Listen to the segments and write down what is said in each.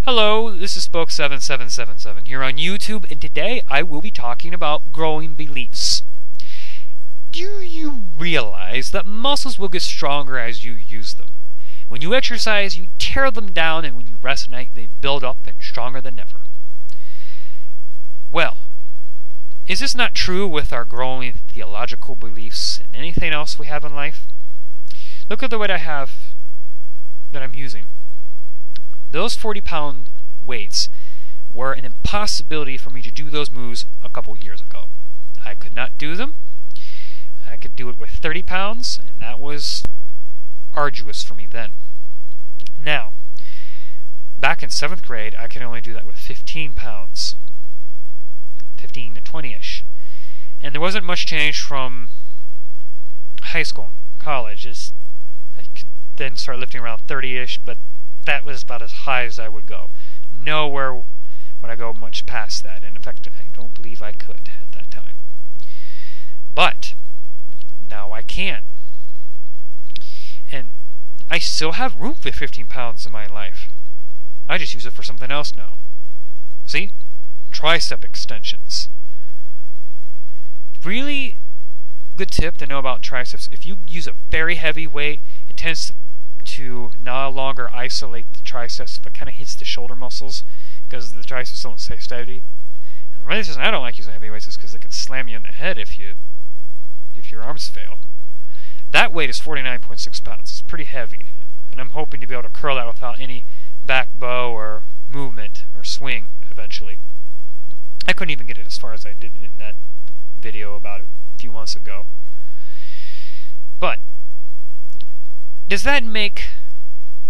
Hello, this is Spoke7777 here on YouTube, and today I will be talking about growing beliefs. Do you realize that muscles will get stronger as you use them? When you exercise, you tear them down, and when you rest at night, they build up and stronger than ever. Well, is this not true with our growing theological beliefs and anything else we have in life? Look at the weight that I'm using. Those 40-pound weights were an impossibility for me to do those moves a couple years ago. I could not do them. I could do it with 30 pounds, and that was arduous for me then. Now, back in 7th grade, I could only do that with 15 pounds. 15 to 20-ish. And there wasn't much change from high school and college. I could then start lifting around 30-ish, but that was about as high as I would go. Nowhere would I go much past that, and in fact, I don't believe I could at that time. But now I can. And I still have room for 15 pounds in my life. I just use it for something else now. See? Tricep extensions. Really good tip to know about triceps. If you use a very heavy weight, it tends to no longer isolate the triceps, but kind of hits the shoulder muscles because the triceps don't stay steady. And the reason I don't like using heavy weights is because it can slam you in the head if your arms fail. That weight is 49.6 pounds. It's pretty heavy, and I'm hoping to be able to curl that without any back bow or movement or swing eventually. I couldn't even get it as far as I did in that video about a few months ago. But does that make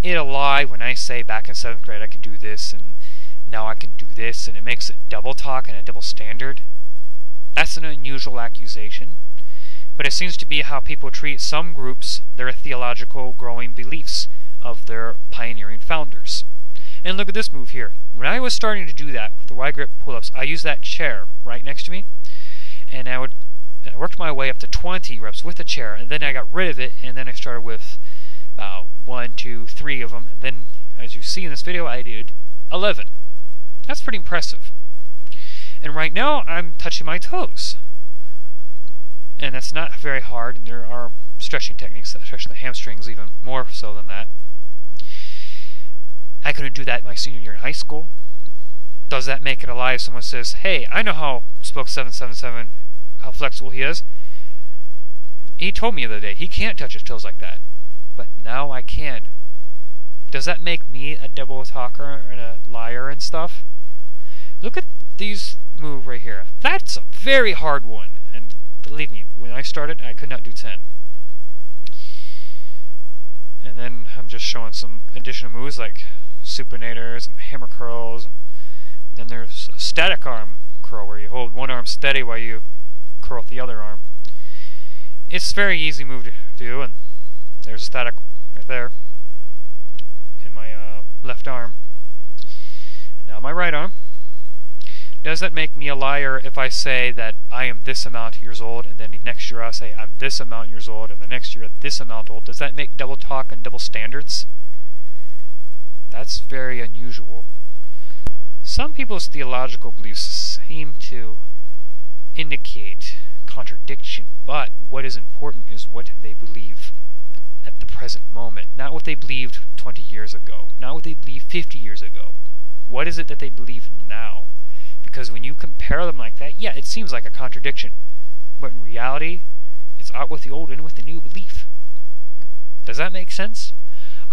it a lie when I say back in 7th grade I could do this and now I can do this, and it makes it double talk and a double standard? That's an unusual accusation, but it seems to be how people treat some groups, their theological growing beliefs of their pioneering founders. And look at this move here. When I was starting to do that with the wide grip pull-ups, I used that chair right next to me, and I worked my way up to 20 reps with the chair, and then I got rid of it, and then I started with 1, 2, 3 of them, and then, as you see in this video, I did 11. That's pretty impressive. And right now, I'm touching my toes. And that's not very hard, and there are stretching techniques that stretch the hamstrings even more so than that. I couldn't do that my senior year in high school. Does that make it a lie if someone says, hey, I know how Spoke777, how flexible he is? He told me the other day, he can't touch his toes like that. But now I can. Does that make me a double talker and a liar and stuff? Look at these move right here. That's a very hard one. And believe me, when I started, I could not do 10. And then I'm just showing some additional moves like supinators and hammer curls, and then there's a static arm curl where you hold one arm steady while you curl with the other arm. It's a very easy move to do, and there's a static right there in my left arm. Now my right arm. Does that make me a liar if I say that I am this amount of years old, and then next year I say I'm this amount of years old, and the next year this amount old? Does that make double talk and double standards? That's very unusual. Some people's theological beliefs seem to indicate contradiction, but what is important is what they believe at the present moment, not what they believed 20 years ago, not what they believed 50 years ago. What is it that they believe now? Because when you compare them like that, yeah, it seems like a contradiction, but in reality, it's out with the old and with the new belief. Does that make sense?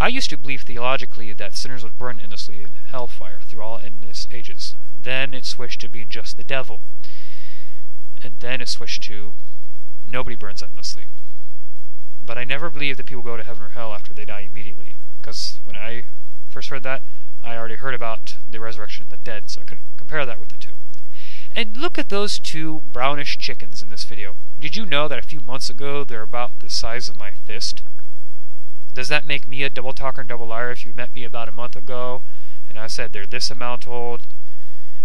I used to believe theologically that sinners would burn endlessly in hellfire through all endless ages. Then it switched to being just the devil. And then it switched to nobody burns endlessly. But I never believed that people go to heaven or hell after they die immediately. Because when I first heard that, I already heard about the resurrection of the dead, so I could compare that with the two. And look at those two brownish chickens in this video. Did you know that a few months ago they're about the size of my fist? Does that make me a double talker and double liar if you met me about a month ago and I said they're this amount old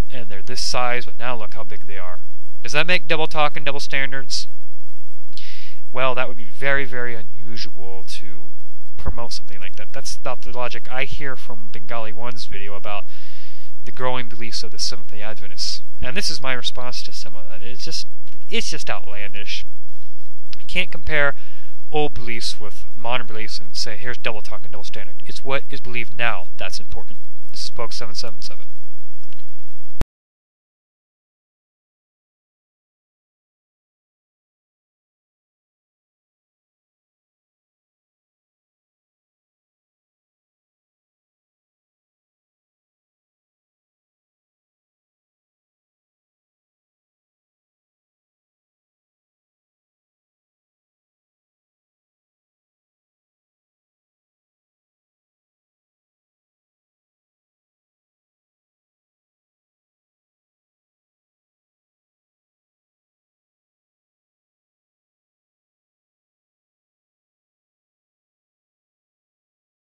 and they're this size, but now look how big they are? Does that make double talk and double standards? Well, that would be very, very unusual to promote something like that. That's not the logic I hear from Bengali One's video about the growing beliefs of the Seventh-day Adventists. And this is my response to some of that. It's just outlandish. You can't compare old beliefs with modern beliefs and say, here's double talk and double standard. It's what is believed now that's important. This is Spoke 777.